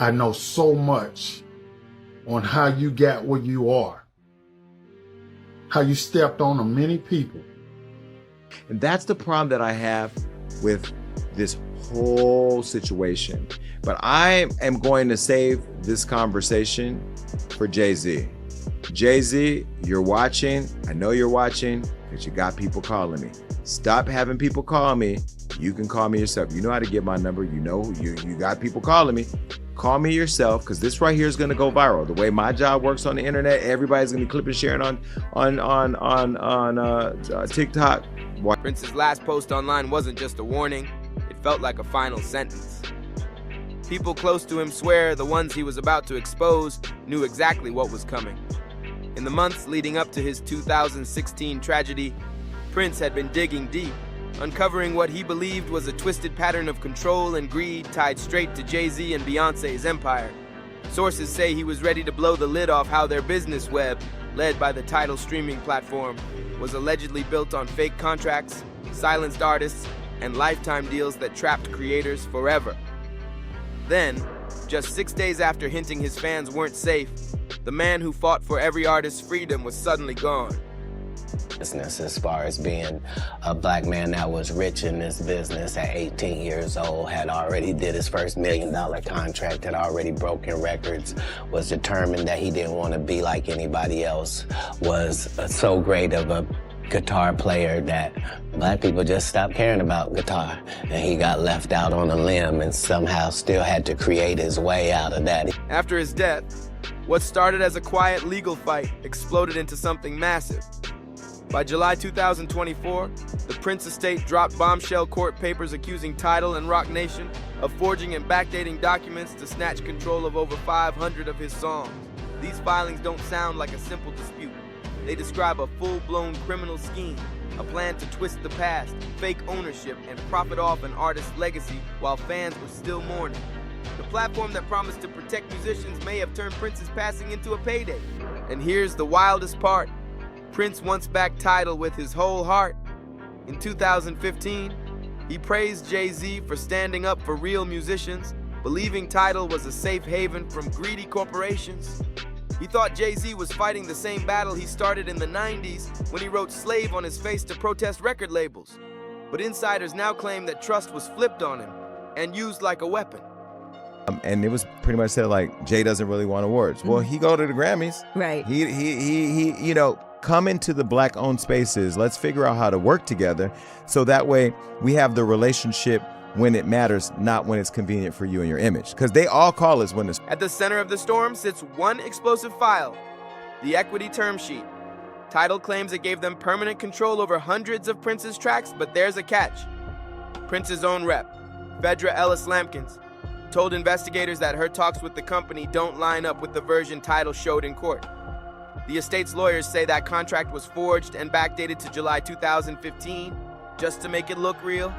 I know so much on how you got where you are, how you stepped on many people. And that's the problem that I have with this whole situation. But I am going to save this conversation for Jay-Z. Jay-Z, you're watching. I know you're watching because you got people calling me. Stop having people call me. You can call me yourself. You know how to get my number. You know you got people calling me. Call me yourself, because this right here is going to go viral. The way my job works on the internet, everybody's going to be clipping, sharing on TikTok. Prince's last post online wasn't just a warning. It felt like a final sentence. People close to him swear the ones he was about to expose knew exactly what was coming. In the months leading up to his 2016 tragedy, Prince had been digging deep, uncovering what he believed was a twisted pattern of control and greed tied straight to Jay-Z and Beyonce's empire. Sources say he was ready to blow the lid off how their business web, led by the Tidal streaming platform, was allegedly built on fake contracts, silenced artists, and lifetime deals that trapped creators forever. Then, just 6 days after hinting his fans weren't safe, the man who fought for every artist's freedom was suddenly gone. Business, as far as being a black man that was rich in this business at 18 years old, had already did his first $1 million contract, had already broken records, was determined that he didn't want to be like anybody else, was so great of a guitar player that black people just stopped caring about guitar, and he got left out on a limb and somehow still had to create his way out of that. After his death, what started as a quiet legal fight exploded into something massive. By July 2024, the Prince estate dropped bombshell court papers accusing Tidal and Roc Nation of forging and backdating documents to snatch control of over 500 of his songs. These filings don't sound like a simple dispute. They describe a full-blown criminal scheme, a plan to twist the past, fake ownership, and profit off an artist's legacy while fans were still mourning. The platform that promised to protect musicians may have turned Prince's passing into a payday. And here's the wildest part. Prince once backed Tidal with his whole heart. In 2015, he praised Jay-Z for standing up for real musicians, believing Tidal was a safe haven from greedy corporations. He thought Jay-Z was fighting the same battle he started in the 90s when he wrote "Slave" on his face to protest record labels. But insiders now claim that trust was flipped on him and used like a weapon. And it was pretty much said like, Jay doesn't really want awards. Well, he go to the Grammys. Right. He you know, come into the black-owned spaces. Let's figure out how to work together so that way we have the relationship when it matters, not when it's convenient for you and your image. Because they all call us when it's... At the center of the storm sits one explosive file, the equity term sheet. Tidal claims it gave them permanent control over hundreds of Prince's tracks, but there's a catch. Prince's own rep, Phaedra Ellis-Lampkins, told investigators that her talks with the company don't line up with the version Tidal showed in court. The estate's lawyers say that contract was forged and backdated to July 2015 just to make it look real.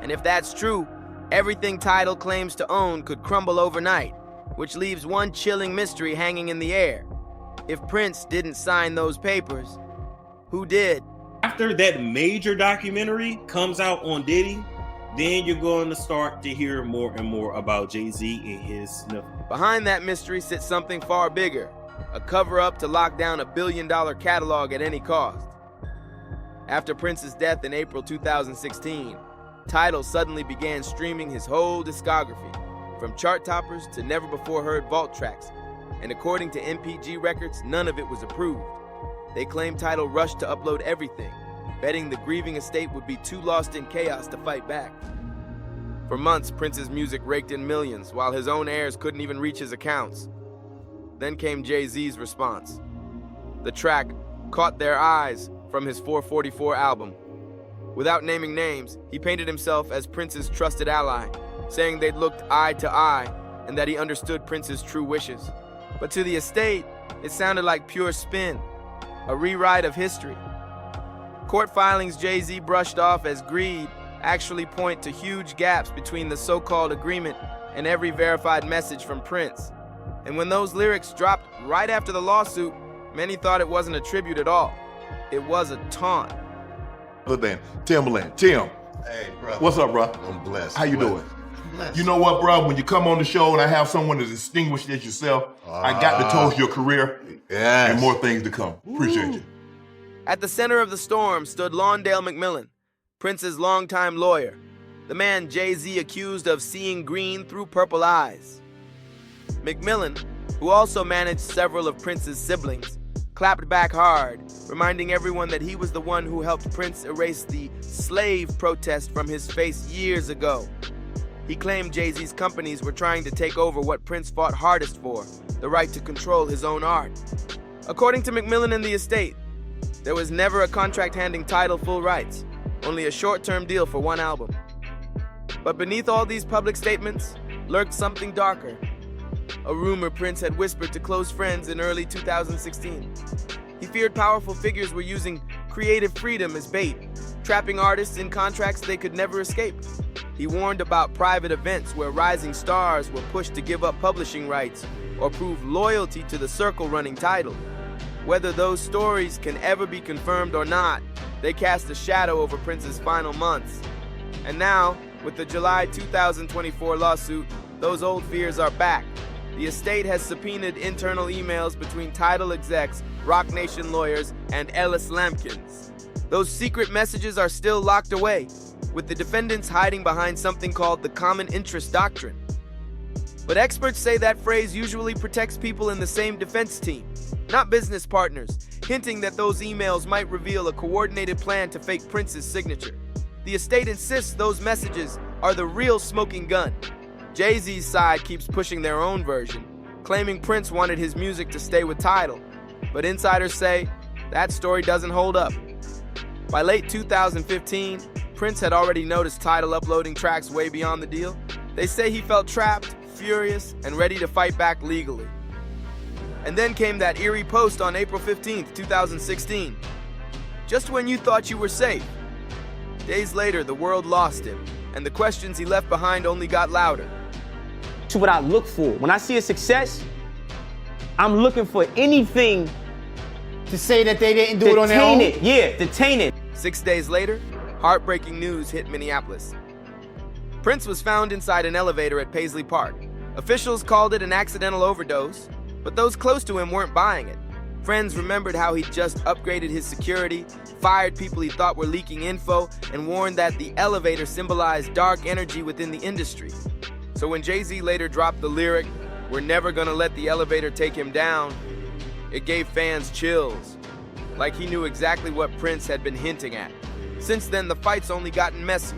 And if that's true, everything Tidal claims to own could crumble overnight, which leaves one chilling mystery hanging in the air. If Prince didn't sign those papers, who did? After that major documentary comes out on Diddy, then you're going to start to hear more and more about Jay-Z and his sniff. Behind that mystery sits something far bigger, a cover-up to lock down a billion-dollar catalog at any cost. After Prince's death in April 2016, Tidal suddenly began streaming his whole discography, from chart toppers to never-before-heard vault tracks, and according to MPG Records, none of it was approved. They claimed Tidal rushed to upload everything, betting the grieving estate would be too lost in chaos to fight back. For months, Prince's music raked in millions, while his own heirs couldn't even reach his accounts. Then came Jay-Z's response. The track Caught Their Eyes from his 444 album. Without naming names, he painted himself as Prince's trusted ally, saying they'd looked eye to eye and that he understood Prince's true wishes. But to the estate, it sounded like pure spin, a rewrite of history. Court filings Jay-Z brushed off as greed actually point to huge gaps between the so-called agreement and every verified message from Prince. And when those lyrics dropped right after the lawsuit, many thought it wasn't a tribute at all. It was a taunt. Other than Timberland. Tim, hey, bro. What's up, bro? I'm blessed. How you doing? You know what, bro? When you come on the show and I have someone as distinguished as yourself, I got to toast your career and more things to come. Appreciate you. At the center of the storm stood Lawndale McMillan, Prince's longtime lawyer, the man Jay-Z accused of seeing green through purple eyes. McMillan, who also managed several of Prince's siblings, clapped back hard, reminding everyone that he was the one who helped Prince erase the slave protest from his face years ago. He claimed Jay-Z's companies were trying to take over what Prince fought hardest for, the right to control his own art. According to McMillan and the estate, there was never a contract handing Tidal full rights, only a short-term deal for one album. But beneath all these public statements lurked something darker. A rumor Prince had whispered to close friends in early 2016. He feared powerful figures were using creative freedom as bait, trapping artists in contracts they could never escape. He warned about private events where rising stars were pushed to give up publishing rights or prove loyalty to the circle running Tidal. Whether those stories can ever be confirmed or not, they cast a shadow over Prince's final months. And now, with the July 2024 lawsuit, those old fears are back. The estate has subpoenaed internal emails between Tidal execs, Roc Nation lawyers, and Ellis Lampkins. Those secret messages are still locked away, with the defendants hiding behind something called the common interest doctrine. But experts say that phrase usually protects people in the same defense team, not business partners, hinting that those emails might reveal a coordinated plan to fake Prince's signature. The estate insists those messages are the real smoking gun. Jay-Z's side keeps pushing their own version, claiming Prince wanted his music to stay with Tidal. But insiders say that story doesn't hold up. By late 2015, Prince had already noticed Tidal uploading tracks way beyond the deal. They say he felt trapped, furious, and ready to fight back legally. And then came that eerie post on April 15th, 2016. Just when you thought you were safe. Days later, the world lost him, and the questions he left behind only got louder. To what I look for. When I see a success, I'm looking for anything to say that they didn't do it on their own? Detain it. 6 days later, heartbreaking news hit Minneapolis. Prince was found inside an elevator at Paisley Park. Officials called it an accidental overdose, but those close to him weren't buying it. Friends remembered how he'd just upgraded his security, fired people he thought were leaking info, and warned that the elevator symbolized dark energy within the industry. So when Jay-Z later dropped the lyric, "We're never gonna let the elevator take him down," it gave fans chills, like he knew exactly what Prince had been hinting at. Since then, the fight's only gotten messier.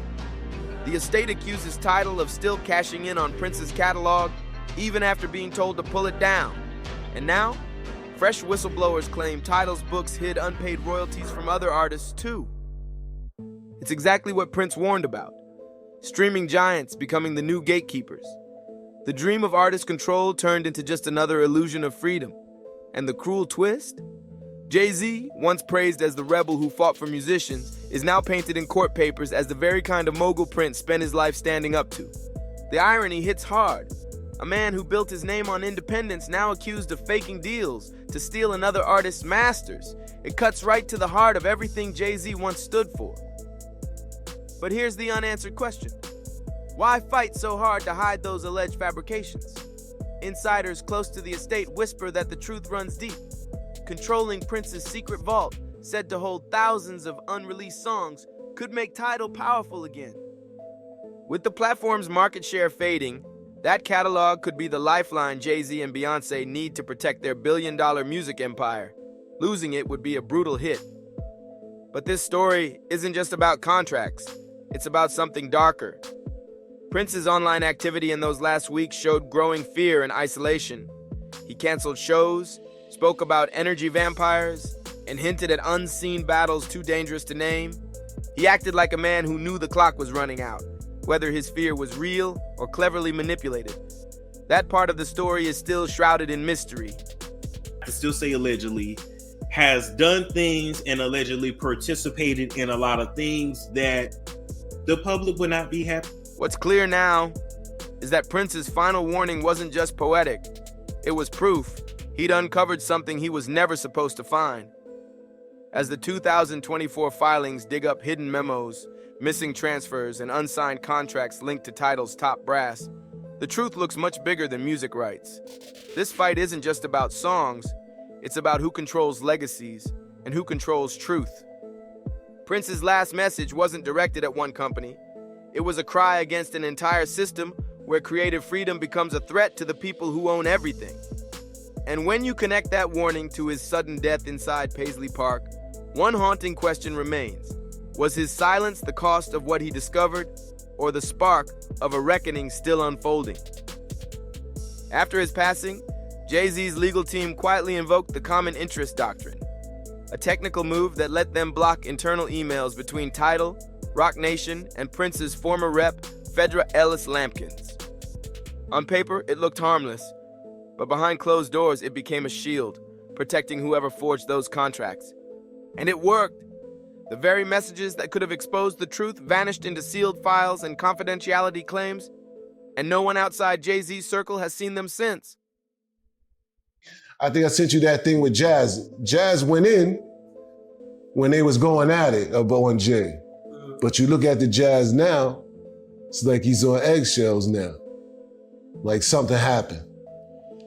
The estate accuses Tidal of still cashing in on Prince's catalog, even after being told to pull it down. And now, fresh whistleblowers claim Tidal's books hid unpaid royalties from other artists too. It's exactly what Prince warned about. Streaming giants becoming the new gatekeepers. The dream of artist control turned into just another illusion of freedom. And the cruel twist? Jay-Z, once praised as the rebel who fought for musicians, is now painted in court papers as the very kind of mogul Prince spent his life standing up to. The irony hits hard. A man who built his name on independence now accused of faking deals to steal another artist's masters. It cuts right to the heart of everything Jay-Z once stood for. But here's the unanswered question. Why fight so hard to hide those alleged fabrications? Insiders close to the estate whisper that the truth runs deep. Controlling Prince's secret vault, said to hold thousands of unreleased songs, could make Tidal powerful again. With the platform's market share fading, that catalog could be the lifeline Jay-Z and Beyoncé need to protect their billion-dollar music empire. Losing it would be a brutal hit. But this story isn't just about contracts. It's about something darker. Prince's online activity in those last weeks showed growing fear and isolation. He canceled shows, spoke about energy vampires, and hinted at unseen battles too dangerous to name. He acted like a man who knew the clock was running out, whether his fear was real or cleverly manipulated. That part of the story is still shrouded in mystery. I still say allegedly, has done things and allegedly participated in a lot of things that the public would not be happy. What's clear now is that Prince's final warning wasn't just poetic. It was proof he'd uncovered something he was never supposed to find. As the 2024 filings dig up hidden memos, missing transfers, and unsigned contracts linked to Tidal's top brass, the truth looks much bigger than music rights. This fight isn't just about songs, it's about who controls legacies and who controls truth. Prince's last message wasn't directed at one company. It was a cry against an entire system where creative freedom becomes a threat to the people who own everything. And when you connect that warning to his sudden death inside Paisley Park, one haunting question remains. Was his silence the cost of what he discovered, or the spark of a reckoning still unfolding? After his passing, Jay-Z's legal team quietly invoked the common interest doctrine, a technical move that let them block internal emails between Tidal, Roc Nation, and Prince's former rep, Fedra Ellis Lampkins. On paper, it looked harmless, but behind closed doors, it became a shield, protecting whoever forged those contracts. And it worked. The very messages that could have exposed the truth vanished into sealed files and confidentiality claims, and no one outside Jay-Z's circle has seen them since. I think I sent you that thing with Jazz. Jazz went in when they was going at it, Bo and Jay. But you look at the Jazz now, it's like he's on eggshells now. Like something happened.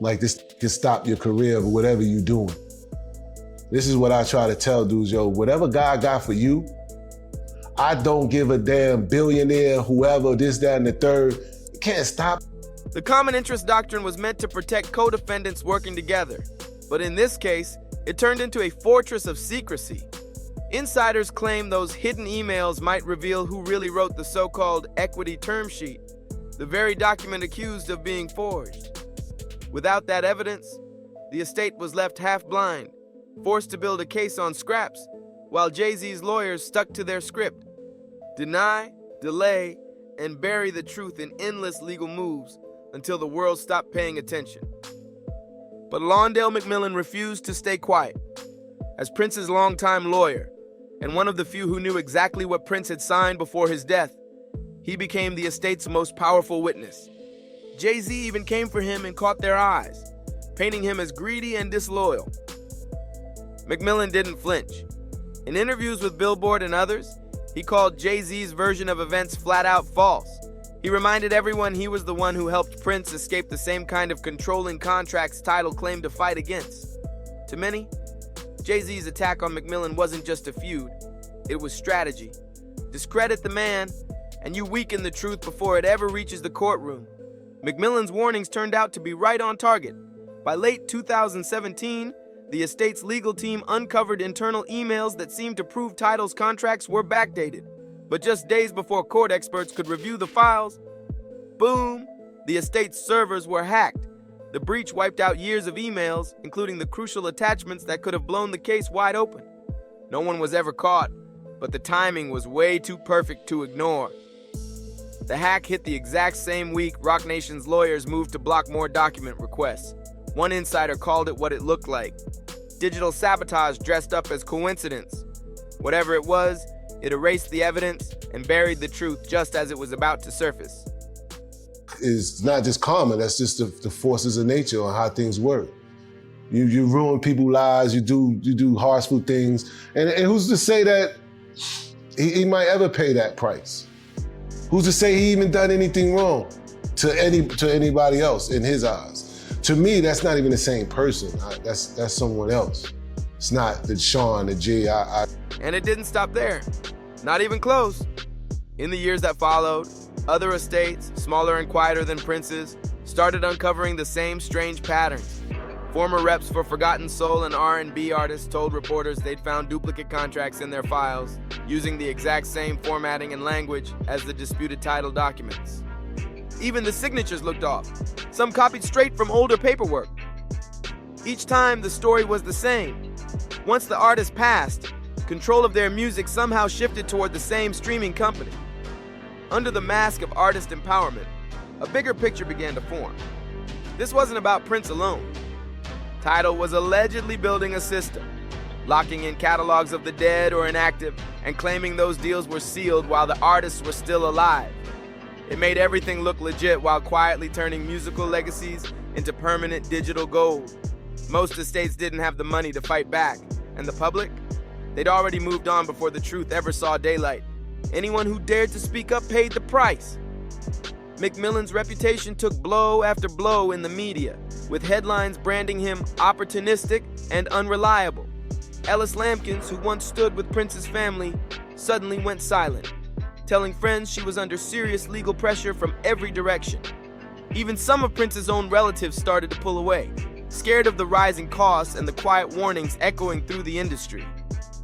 Like this can stop your career or whatever you're doing. This is what I try to tell dudes, yo, whatever God got for you, I don't give a damn billionaire, whoever, this, that, and the third. You can't stop. The common interest doctrine was meant to protect co-defendants working together. But in this case, it turned into a fortress of secrecy. Insiders claim those hidden emails might reveal who really wrote the so-called equity term sheet, the very document accused of being forged. Without that evidence, the estate was left half blind, forced to build a case on scraps, while Jay-Z's lawyers stuck to their script. Deny, delay, and bury the truth in endless legal moves until the world stopped paying attention. But Lawndale McMillan refused to stay quiet. As Prince's longtime lawyer, and one of the few who knew exactly what Prince had signed before his death, he became the estate's most powerful witness. Jay-Z even came for him and caught their eyes, painting him as greedy and disloyal. McMillan didn't flinch. In interviews with Billboard and others, he called Jay-Z's version of events flat out false. He reminded everyone he was the one who helped Prince escape the same kind of controlling contracts Tidal claimed to fight against. To many, Jay-Z's attack on McMillan wasn't just a feud, it was strategy. Discredit the man, and you weaken the truth before it ever reaches the courtroom. McMillan's warnings turned out to be right on target. By late 2017, the estate's legal team uncovered internal emails that seemed to prove Tidal's contracts were backdated. But just days before court experts could review the files, boom, the estate's servers were hacked. The breach wiped out years of emails, including the crucial attachments that could have blown the case wide open. No one was ever caught, but the timing was way too perfect to ignore. The hack hit the exact same week Roc Nation's lawyers moved to block more document requests. One insider called it what it looked like: digital sabotage dressed up as coincidence. Whatever it was, it erased the evidence and buried the truth just as it was about to surface. It's not just karma, that's just the forces of nature on how things work. You ruin people's lives, you do harmful things, and who's to say that he might ever pay that price? Who's to say he even done anything wrong to anybody else in his eyes? To me, that's not even the same person. That's someone else. It's not the Sean, the G. And it didn't stop there. Not even close. In the years that followed, other estates, smaller and quieter than Prince's, started uncovering the same strange patterns. Former reps for Forgotten Soul and R&B artists told reporters they'd found duplicate contracts in their files, using the exact same formatting and language as the disputed Tidal documents. Even the signatures looked off, some copied straight from older paperwork. Each time, the story was the same. Once the artist passed, control of their music somehow shifted toward the same streaming company. Under the mask of artist empowerment, a bigger picture began to form. This wasn't about Prince alone. Tidal was allegedly building a system, locking in catalogs of the dead or inactive and claiming those deals were sealed while the artists were still alive. It made everything look legit while quietly turning musical legacies into permanent digital gold. Most estates didn't have the money to fight back, and the public? They'd already moved on before the truth ever saw daylight. Anyone who dared to speak up paid the price. McMillan's reputation took blow after blow in the media, with headlines branding him opportunistic and unreliable. Ellis Lampkins, who once stood with Prince's family, suddenly went silent, telling friends she was under serious legal pressure from every direction. Even some of Prince's own relatives started to pull away, scared of the rising costs and the quiet warnings echoing through the industry.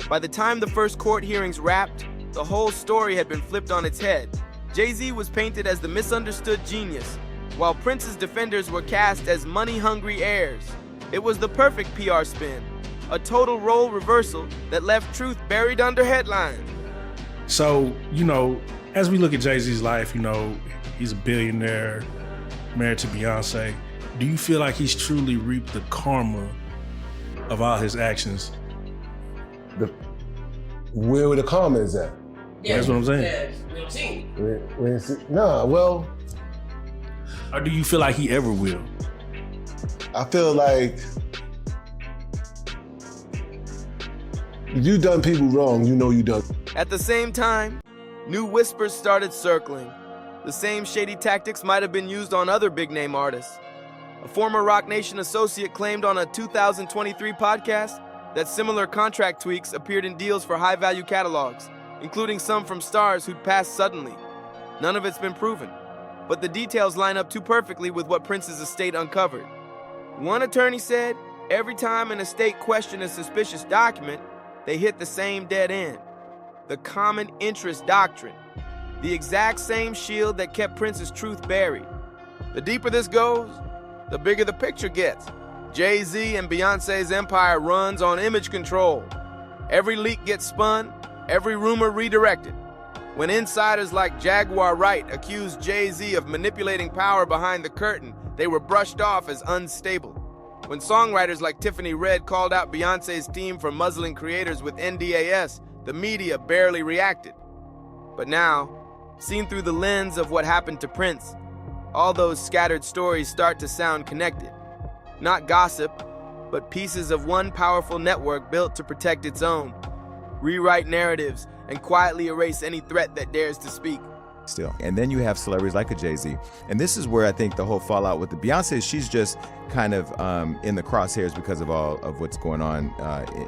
By the time the first court hearings wrapped, the whole story had been flipped on its head. Jay-Z was painted as the misunderstood genius, while Prince's defenders were cast as money-hungry heirs. It was the perfect PR spin, a total role reversal that left truth buried under headlines. So, as we look at Jay-Z's life, he's a billionaire, married to Beyonce. Do you feel like he's truly reaped the karma of all his actions? Where the karma is at? Yeah, that's what I'm saying. Well. Or do you feel like he ever will? I feel like if you done people wrong, you done. At the same time, new whispers started circling. The same shady tactics might have been used on other big-name artists. A former Roc Nation associate claimed on a 2023 podcast that similar contract tweaks appeared in deals for high-value catalogs, including some from stars who'd passed suddenly. None of it's been proven, but the details line up too perfectly with what Prince's estate uncovered. One attorney said every time an estate questioned a suspicious document, they hit the same dead end. The common interest doctrine, the exact same shield that kept Prince's truth buried. The deeper this goes, the bigger the picture gets. Jay-Z and Beyonce's empire runs on image control. Every leak gets spun, every rumor redirected. When insiders like Jaguar Wright accused Jay-Z of manipulating power behind the curtain, they were brushed off as unstable. When songwriters like Tiffany Red called out Beyonce's team for muzzling creators with NDAS, the media barely reacted. But now, seen through the lens of what happened to Prince, all those scattered stories start to sound connected. Not gossip, but pieces of one powerful network built to protect its own, rewrite narratives, and quietly erase any threat that dares to speak. Still. And then you have celebrities like a Jay-Z. And this is where I think the whole fallout with the Beyonce, she's just kind of in the crosshairs because of all of what's going on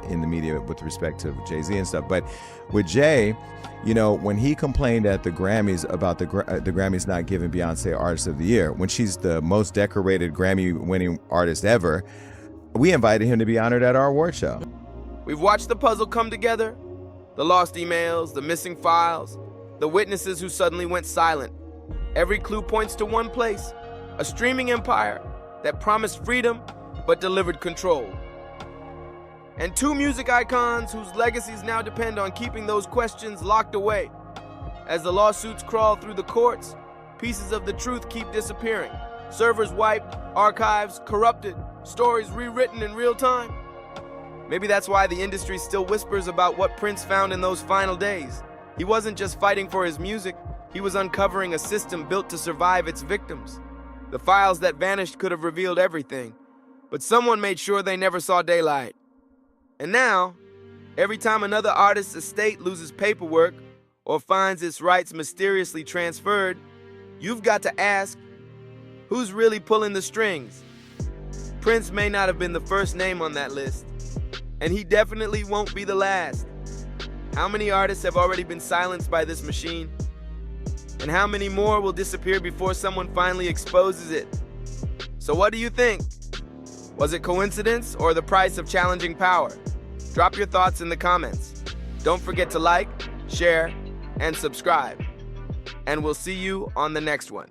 in the media with respect to Jay-Z and stuff. But with Jay, when he complained at the Grammys about the Grammys not giving Beyonce Artist of the Year, when she's the most decorated Grammy-winning artist ever, we invited him to be honored at our award show. We've watched the puzzle come together. The lost emails, the missing files, the witnesses who suddenly went silent. Every clue points to one place, a streaming empire that promised freedom but delivered control. And two music icons whose legacies now depend on keeping those questions locked away. As the lawsuits crawl through the courts, pieces of the truth keep disappearing. Servers wiped, archives corrupted, stories rewritten in real time. Maybe that's why the industry still whispers about what Prince found in those final days. He wasn't just fighting for his music, he was uncovering a system built to survive its victims. The files that vanished could have revealed everything, but someone made sure they never saw daylight. And now, every time another artist's estate loses paperwork or finds its rights mysteriously transferred, you've got to ask, who's really pulling the strings? Prince may not have been the first name on that list, and he definitely won't be the last. How many artists have already been silenced by this machine? And how many more will disappear before someone finally exposes it? So what do you think? Was it coincidence or the price of challenging power? Drop your thoughts in the comments. Don't forget to like, share, and subscribe. And we'll see you on the next one.